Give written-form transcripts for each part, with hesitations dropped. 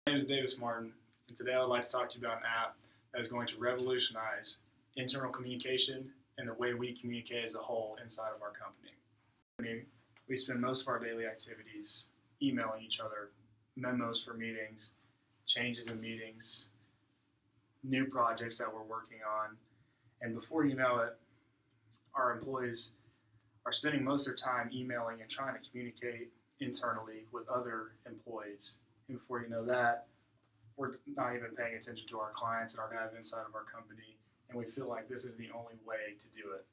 My name is Davis Martin, and today I would like to talk to you about an app that is going to revolutionize internal communication and the way we communicate as a whole inside of our company. We spend most of our daily activities emailing each other, memos for meetings, changes in meetings, new projects that we're working on, and before you know it, our employees are spending most of their time emailing and trying to communicate internally with other employees. And before you know that, we're not even paying attention to our clients and our guys inside of our company, and we feel like this is the only way to do it.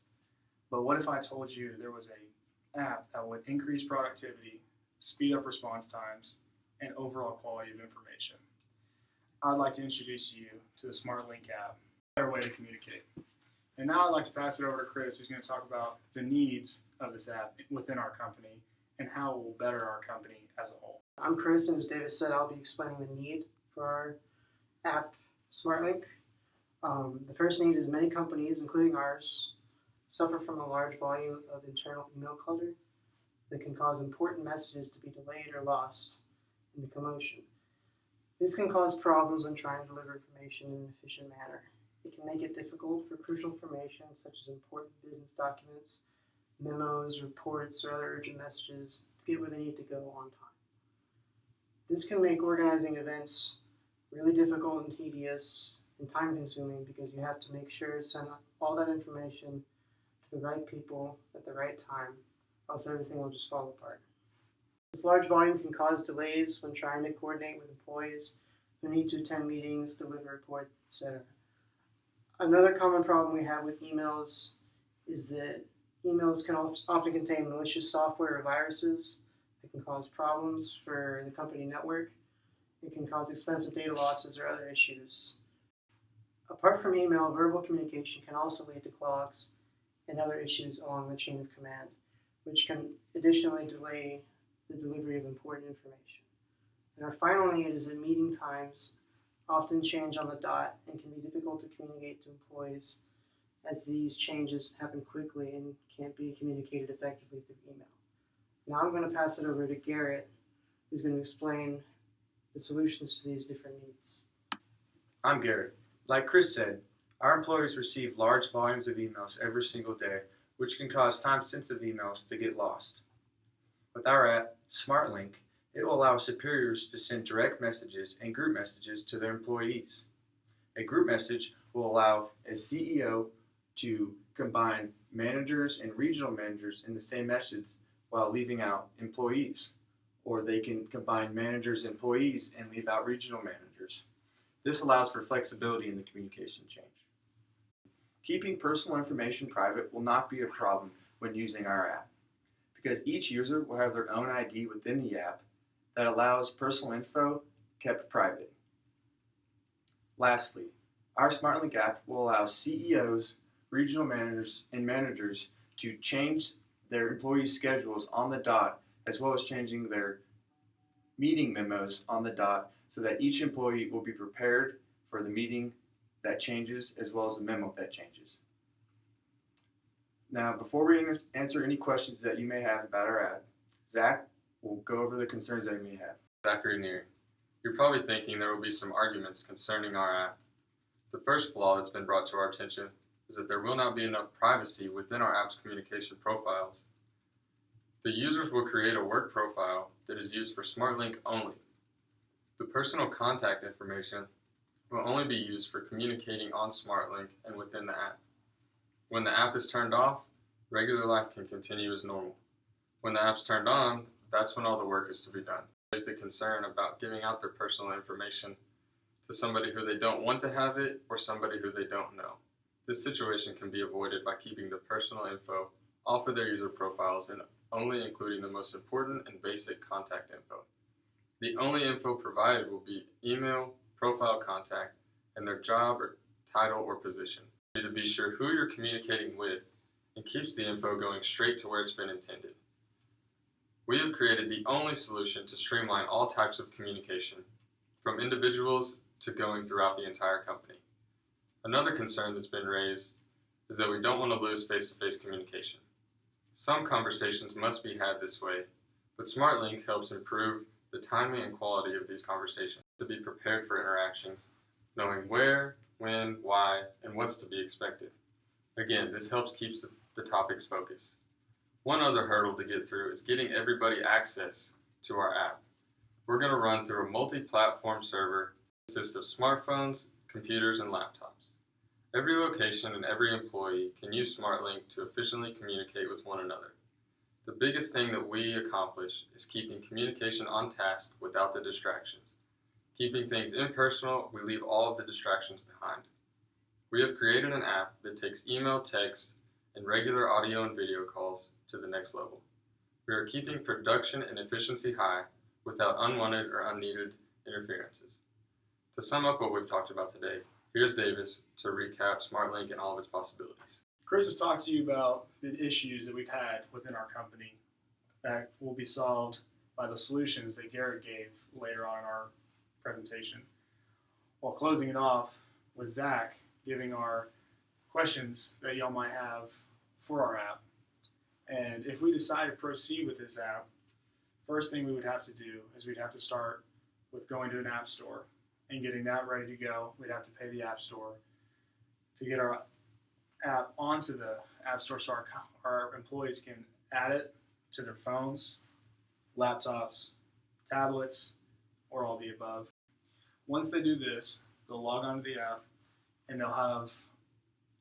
But what if I told you there was an app that would increase productivity, speed up response times, and overall quality of information? I'd like to introduce you to the SmartLink app, a better way to communicate. And now I'd like to pass it over to Chris, who's going to talk about the needs of this app within our company and how it will better our company as a whole. I'm Chris, and as Davis said, I'll be explaining the need for our app, SmartLink. The first need is many companies, including ours, suffer from a large volume of internal email clutter that can cause important messages to be delayed or lost in the commotion. This can cause problems when trying to deliver information in an efficient manner. It can make it difficult for crucial information such as important business documents, memos, reports, or other urgent messages to get where they need to go on time. This can make organizing events really difficult and tedious and time-consuming because you have to make sure to send all that information to the right people at the right time, else everything will just fall apart. This large volume can cause delays when trying to coordinate with employees who need to attend meetings, deliver reports, etc. Another common problem we have with emails is that emails can often contain malicious software or viruses that can cause problems for the company network. It can cause expensive data losses or other issues. Apart from email, verbal communication can also lead to clogs and other issues along the chain of command, which can additionally delay the delivery of important information. And our final need is that meeting times often change on the dot and can be difficult to communicate to employees as these changes happen quickly and can't be communicated effectively through email. Now I'm going to pass it over to Garrett, who's going to explain the solutions to these different needs. I'm Garrett. Like Chris said, our employees receive large volumes of emails every single day, which can cause time-sensitive emails to get lost. With our app, SmartLink, it will allow superiors to send direct messages and group messages to their employees. A group message will allow a CEO to combine managers and regional managers in the same message while leaving out employees. Or they can combine managers and employees and leave out regional managers. This allows for flexibility in the communication chain. Keeping personal information private will not be a problem when using our app, because each user will have their own ID within the app that allows personal info kept private. Lastly, our SmartLink app will allow CEOs, regional managers, and managers to change their employees' schedules on the dot, as well as changing their meeting memos on the dot so that each employee will be prepared for the meeting that changes as well as the memo that changes. Now, before we answer any questions that you may have about our app, Zach will go over the concerns that you may have. Zachary Neer. You're probably thinking there will be some arguments concerning our app. The first flaw that's been brought to our attention is that there will not be enough privacy within our app's communication profiles. The users will create a work profile that is used for SmartLink only. The personal contact information will only be used for communicating on SmartLink and within the app. When the app is turned off, regular life can continue as normal. When the app's turned on, that's when all the work is to be done. There's the concern about giving out their personal information to somebody who they don't want to have it or somebody who they don't know. This situation can be avoided by keeping the personal info off of their user profiles and only including the most important and basic contact info. The only info provided will be email, profile contact, and their job or title or position. You need to be sure who you're communicating with and keeps the info going straight to where it's been intended. We have created the only solution to streamline all types of communication, from individuals to going throughout the entire company. Another concern that's been raised is that we don't want to lose face-to-face communication. Some conversations must be had this way, but SmartLink helps improve the timing and quality of these conversations, to be prepared for interactions, knowing where, when, why, and what's to be expected. Again, this helps keep the topics focused. One other hurdle to get through is getting everybody access to our app. We're going to run through a multi-platform server that consists of smartphones, computers, and laptops. Every location and every employee can use SmartLink to efficiently communicate with one another. The biggest thing that we accomplish is keeping communication on task without the distractions. Keeping things impersonal, we leave all of the distractions behind. We have created an app that takes email, text, and regular audio and video calls to the next level. We are keeping production and efficiency high without unwanted or unneeded interferences. To sum up what we've talked about today, here's Davis to recap SmartLink and all of its possibilities. Chris has talked to you about the issues that we've had within our company that will be solved by the solutions that Garrett gave later on in our presentation. While closing it off with Zach giving our questions that y'all might have for our app. And if we decide to proceed with this app, first thing we would have to do is we'd have to start with going to an app store and getting that ready to go. We'd have to pay the app store to get our app onto the app store so our employees can add it to their phones, laptops, tablets, or all the above. Once they do this, they'll log onto the app and they'll have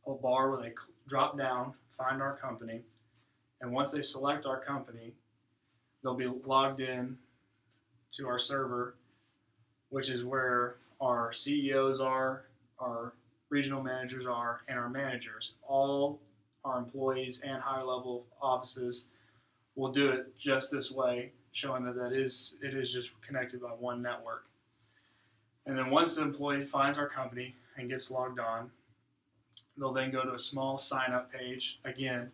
a bar where they drop down, find our company, and once they select our company, they'll be logged in to our server, which is where our CEOs are, our regional managers are, and our managers. All our employees and higher level offices will do it just this way, showing that it is just connected by one network. And then once the employee finds our company and gets logged on, they'll then go to a small sign-up page. Again,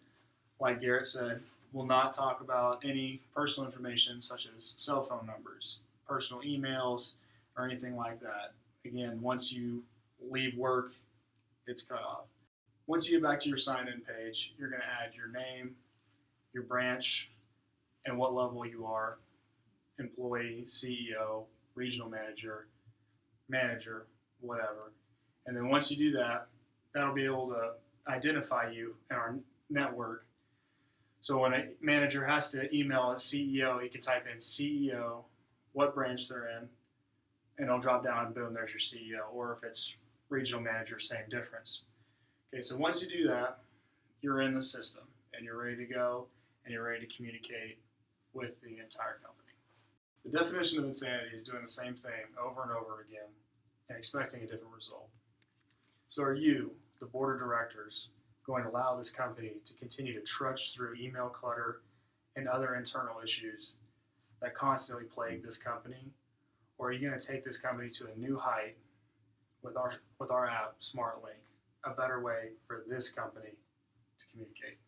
like Garrett said, we'll not talk about any personal information such as cell phone numbers, personal emails, or anything like that. Again, once you leave work, it's cut off. Once you get back to your sign-in page, you're going to add your name, your branch, and what level you are, employee, CEO, regional manager, whatever. And then once you do that, that'll be able to identify you in our network. So when a manager has to email a CEO, he can type in CEO, what branch they're in, and it'll drop down and boom, there's your CEO. Or if it's regional manager, same difference. Okay, so once you do that, you're in the system and you're ready to go and you're ready to communicate with the entire company. The definition of insanity is doing the same thing over and over again and expecting a different result. So are you, the board of directors, going to allow this company to continue to trudge through email clutter and other internal issues that constantly plague this company? Or are you going to take this company to a new height with our app, SmartLink, a better way for this company to communicate?